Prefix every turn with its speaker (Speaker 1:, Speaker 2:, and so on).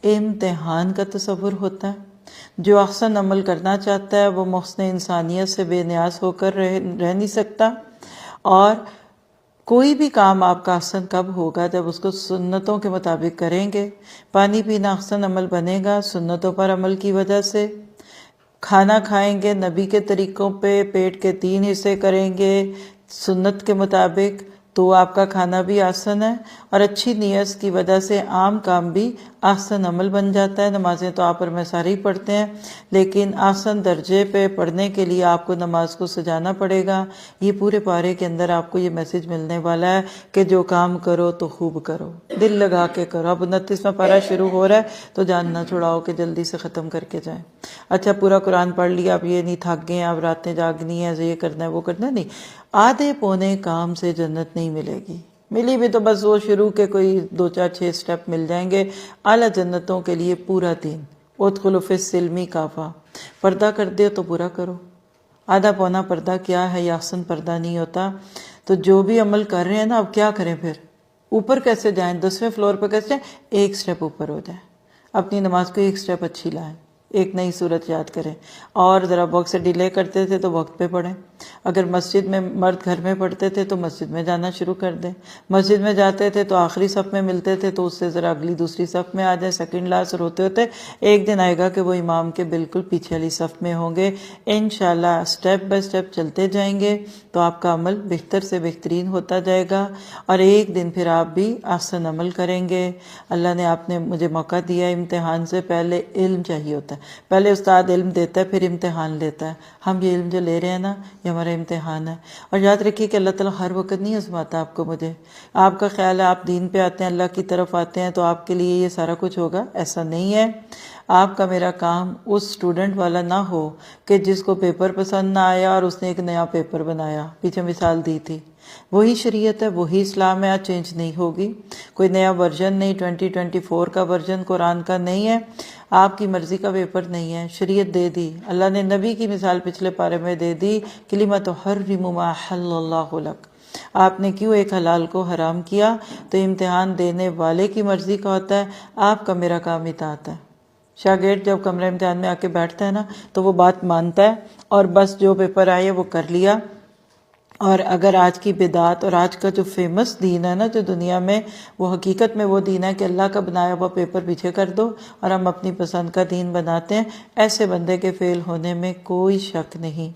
Speaker 1: امتحان کا تصور ہوتا ہے۔ جو احسن عمل کرنا چاہتا ہے وہ محسن انسانیت سے بے نیاز ہو کر رہ نہیں سکتا، اور کوئی بھی کام آپ کا احسن کب ہوگا؟ جب اس کو سنتوں کے مطابق کریں گے۔ پانی پینا احسن عمل بنے گا سنتوں پر عمل کی وجہ سے۔ کھانا کھائیں گے نبی کے طریقوں پہ، پیٹ کے 3 حصے کریں گے سنت کے مطابق، تو آپ کا کھانا بھی آسن ہے، اور اچھی نیت کی وجہ سے عام کام بھی آسن عمل بن جاتا ہے۔ نمازیں تو آپ اور میں سارے ہی پڑھتے ہیں، لیکن آسن درجے پہ پڑھنے کے لیے آپ کو نماز کو سجانا پڑے گا۔ یہ پورے پارے کے اندر آپ کو یہ میسج ملنے والا ہے کہ جو کام کرو تو خوب کرو، دل لگا کے کرو۔ اب 29واں پارہ شروع ہو رہا ہے تو جان نہ چھڑاؤ کہ جلدی سے ختم کر کے جائیں۔ اچھا پورا قرآن پڑھ لیا، اب یہ نہیں تھک گئے، اب راتیں جاگنی ہے، یہ کرنا ہے وہ کرنا ہے، نہیں۔ آدھے پونے کام سے جنت نہیں ملے گی، ملی بھی تو بس وہ شروع کے کوئی 2 4 6 سٹیپ مل جائیں گے۔ اعلیٰ جنتوں کے لیے پورا دین، ادخلوا فی السلم کافہ۔ پردہ کر دے تو پورا کرو۔ آدھا پونا پردہ کیا ہے؟ یہ احسن پردہ نہیں ہوتا۔ تو جو بھی عمل کر رہے ہیں نا، اب کیا کریں پھر؟ اوپر کیسے جائیں؟ 10ویں فلور پہ کیسے جائیں؟ 1 سٹیپ اوپر ہو جائیں، اپنی نماز کو 1 سٹیپ اچھی لائیں، ایک نئی صورت یاد کریں، اور ذرا وقت سے ڈیلے کرتے تھے تو وقت پہ پڑھیں۔ اگر مسجد میں مرد گھر میں پڑھتے تھے تو مسجد میں جانا شروع کر دیں۔ مسجد میں جاتے تھے تو آخری صف میں ملتے تھے تو اس سے ذرا اگلی دوسری صف میں آ جائیں، سیکنڈ لاسٹ ہوتے ہوتے ایک دن آئے گا کہ وہ امام کے بالکل پیچھے والی صف میں ہوں گے۔ انشاءاللہ سٹیپ بائی سٹیپ چلتے جائیں گے تو آپ کا عمل بہتر سے بہترین ہوتا جائے گا، اور ایک دن پھر آپ بھی احسن عمل کریں گے۔ اللہ نے آپ نے مجھے موقع دیا، امتحان سے پہلے علم چاہیے ہوتا ہے، پہلے استاد علم دیتا ہے پھر امتحان لیتا ہے۔ ہم یہ علم جو لے رہے ہیں نا، یہ ہمارا امتحان ہے۔ اور یاد رکھیے کہ اللہ تعالیٰ ہر وقت نہیں آزماتا آپ کو مجھے۔ آپ کا خیال ہے آپ دین پہ آتے ہیں، اللہ کی طرف آتے ہیں تو آپ کے لیے یہ سارا کچھ ہوگا، ایسا نہیں ہے۔ آپ کا میرا کام اس سٹوڈنٹ والا نہ ہو کہ جس کو پیپر پسند نہ آیا اور اس نے ایک نیا پیپر بنایا، پیچھے مثال دی تھی۔ وہی شریعت ہے، وہی اسلام ہے، چینج نہیں ہوگی، کوئی نیا ورژن نہیں، 2024 کا ورژن قرآن کا نہیں ہے، آپ کی مرضی کا پیپر نہیں ہے۔ شریعت دے دی، اللہ نے نبی کی مثال پچھلے پارے میں دے دی، کلمۃ حرم ما احل اللہ لک۔ آپ نے کیوں ایک حلال کو حرام کیا؟ تو امتحان دینے والے کی مرضی کا ہوتا ہے، آپ کا میرا کام اطاعت ہے۔ شاگرد جب کمرہ امتحان میں آ کے بیٹھتا ہے نا تو وہ بات مانتا ہے، اور بس جو پیپر آئے وہ کر لیا۔ اور اگر آج کی بدعت اور آج کا جو فیمس دین ہے نا جو دنیا میں، وہ حقیقت میں وہ دین ہے کہ اللہ کا بنایا ہوا پیپر پیچھے کر دو اور ہم اپنی پسند کا دین بناتے ہیں، ایسے بندے کے فیل ہونے میں کوئی شک نہیں۔